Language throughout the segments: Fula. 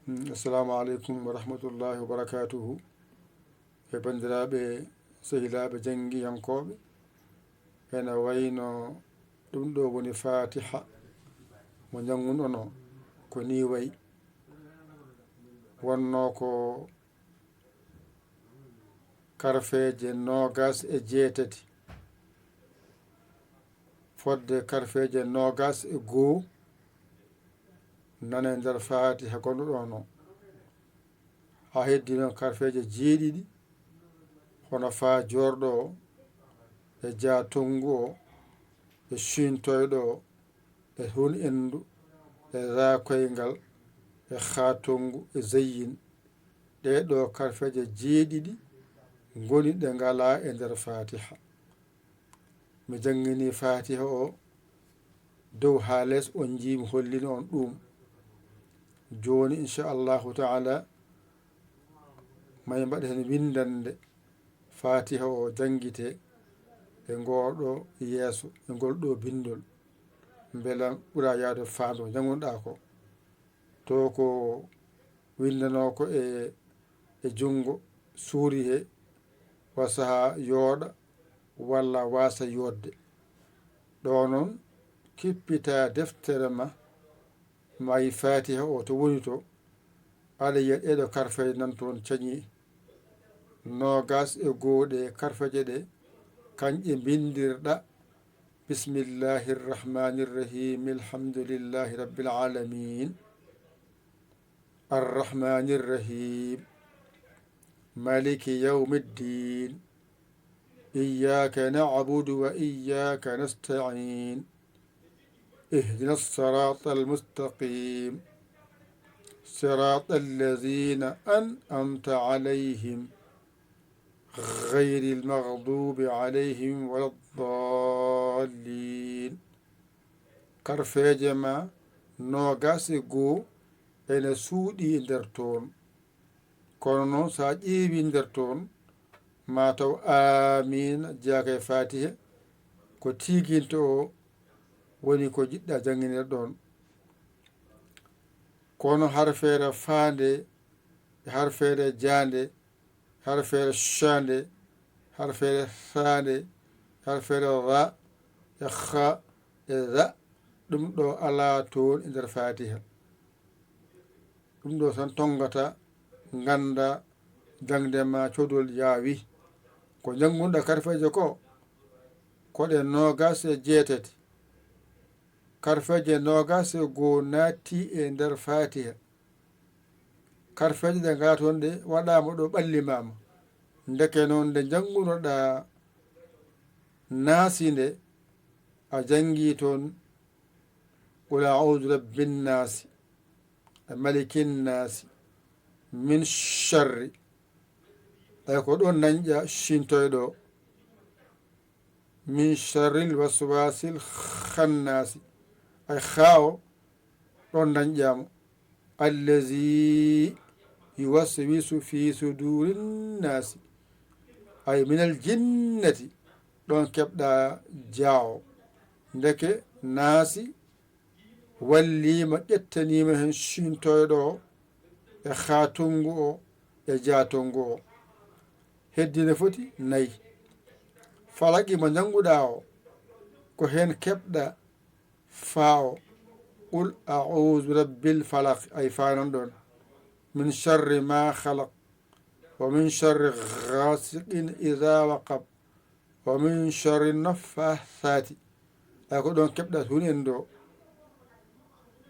assalamu aleykum wa rahmatullahi wa barakatuhu e bandiraɓe sehilaɓe jangguiyankoɓe ene wayno ɗum ɗo woni fatiha mo janggunono ko ni wayi wonno ko karfeje nogas e jeetati fodde karfeje nogas e goo nane nder fatiha gonɗo ɗo ha heddi noon karfeje jeeɗiɗi hono fa jorɗo o e jatongu o e shintoyɗo o e hun endu e rakoyngal e khatongu e zayyin ɗeɗo karfeje jeeɗiɗi goni ɗe ngala e nder fatiha mi jangini fatiha o dow ha less on jimi hollino on ɗum joni inchallahu taala may mbaɗa hen windande fatiha o jangguite e ngoɗo yeeso e ngol ɗo bindol beela ɓuura yaade faando jangunoɗa ko to ko windano ko e jungo suuri he wa saaha yooɗa walla wasa yodde ɗo noon kippita deftere ma mayi fatiha o to woni to aɗa yiya ɗeɗo karfeje nan toon cañi nogas e gooɗe karfeje ɗe kanƴe bindirɗa bismillahi rrahmani rrahim alhamdulillahi rabbil alamin arrahmani rrahim maliki yawmiddin iyyaka na'budu wa iyyaka nasta'in اهدنا الصراط المستقيم صراط الذين أنعمت عليهم غير المغضوب عليهم ولا الضالين karfeje ma nogas e goo ene suuɗi nder toon kono noon sa ƴeewi nder toon mataw amina jeeyaka e fatiha ko tiginto o woni ko jiɗɗa jangguinir ɗon kono harfeere faande e harfeere jande harfeere chande harfeere thande harfeere ra e kha e za ɗum ɗo ala toon e nder fatiha ɗum ɗo tan tongata ganda jangde ma codol yaawi ko jangunɗa karfeje ko koɗe nogas e jeetati karfeje nogas e goo naatti e nder fatiha karfeje ɗe ngala toon ɗe waɗama ɗo ɓallimama ndeke noon nde jangunoɗa naasi nde a jangi toon qul a'udhu rabbin nasi e malikin nasi min sharri ay ko ɗon dañƴa shintoyɗo min sharril waswasil khannasi ay khaawo ɗon dañƴamo allazi yuwaswisu fi sudurin nasi ay minal jinnati ɗon keɓɗa jaawo ndeke naasi wallima ƴettanima hen shintoyɗo o e khatungu o e jatongu o heddine foti nayi falaqi mo janguɗa o ko hen keɓɗa faa qul a'udhu rabbil falaq ay fanon ɗon min sharri ma khalaq wa min sharri ghasiqin idha waqab wa min sharri naffathati ay ko ɗon keɓɗa hunen ɗo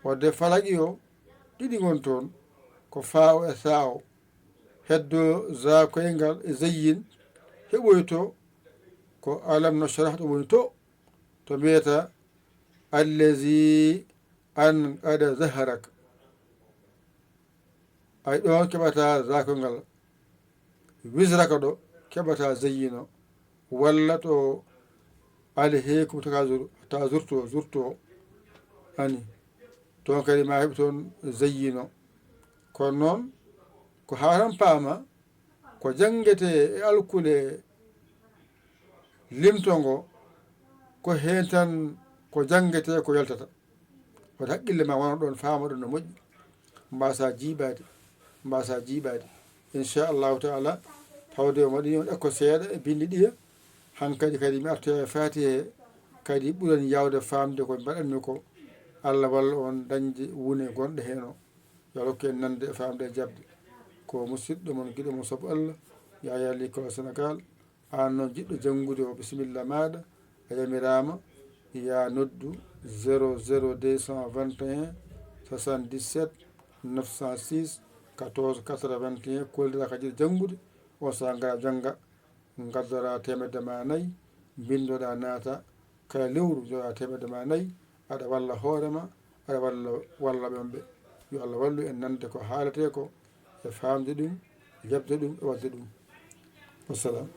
wadde falaqi o ɗiɗi gon toon ko faa e saa o heddo za koyngal e zayyin heɓoyto ko alam nashrah ɗo woni to mbiyata allazi an qada zaharak ay ɗon keɓata zakoyngal wisraka ɗo keɓata zayyino walla to alheykum ta zurto ani toon kadi ma heɓi toon zayyino kono noon ko hatan paama ko jangete e alkule limtongo ko hen tan ko jangete ko yaltata wata haqqille ma wona ɗon faama ɗum no moƴƴi mbasa jiiɓade inchallahu taala tawde o waɗi on ɗakko seeɗa e bindi ɗiya hankkadi kadi mi artoya e faati he kadi ɓuuran yawde famde ko mbaɗanmi ko Allah walla on dañde wune gonɗe heen o yo rokke en nande e famde e jabde ko musidɗo mon giɗo mo saabu Allah Yaya l'école Sénégal an noon jiɗɗo janngude o bisimilla maɗa a yamirama ya noddu 00221 77 906 14 81 kollira ka jiɗo janngude on saaha ngara jannga gaddora temedde ma nayyi bindoɗa naata kala lewru joɗa temedde ma nayyi aɗa walla hoorema aɗa walla ɓemɓe yo Allah wallu en nande ko haalete ko e famde ɗum e jabde ɗum e wadde ɗum wassalam.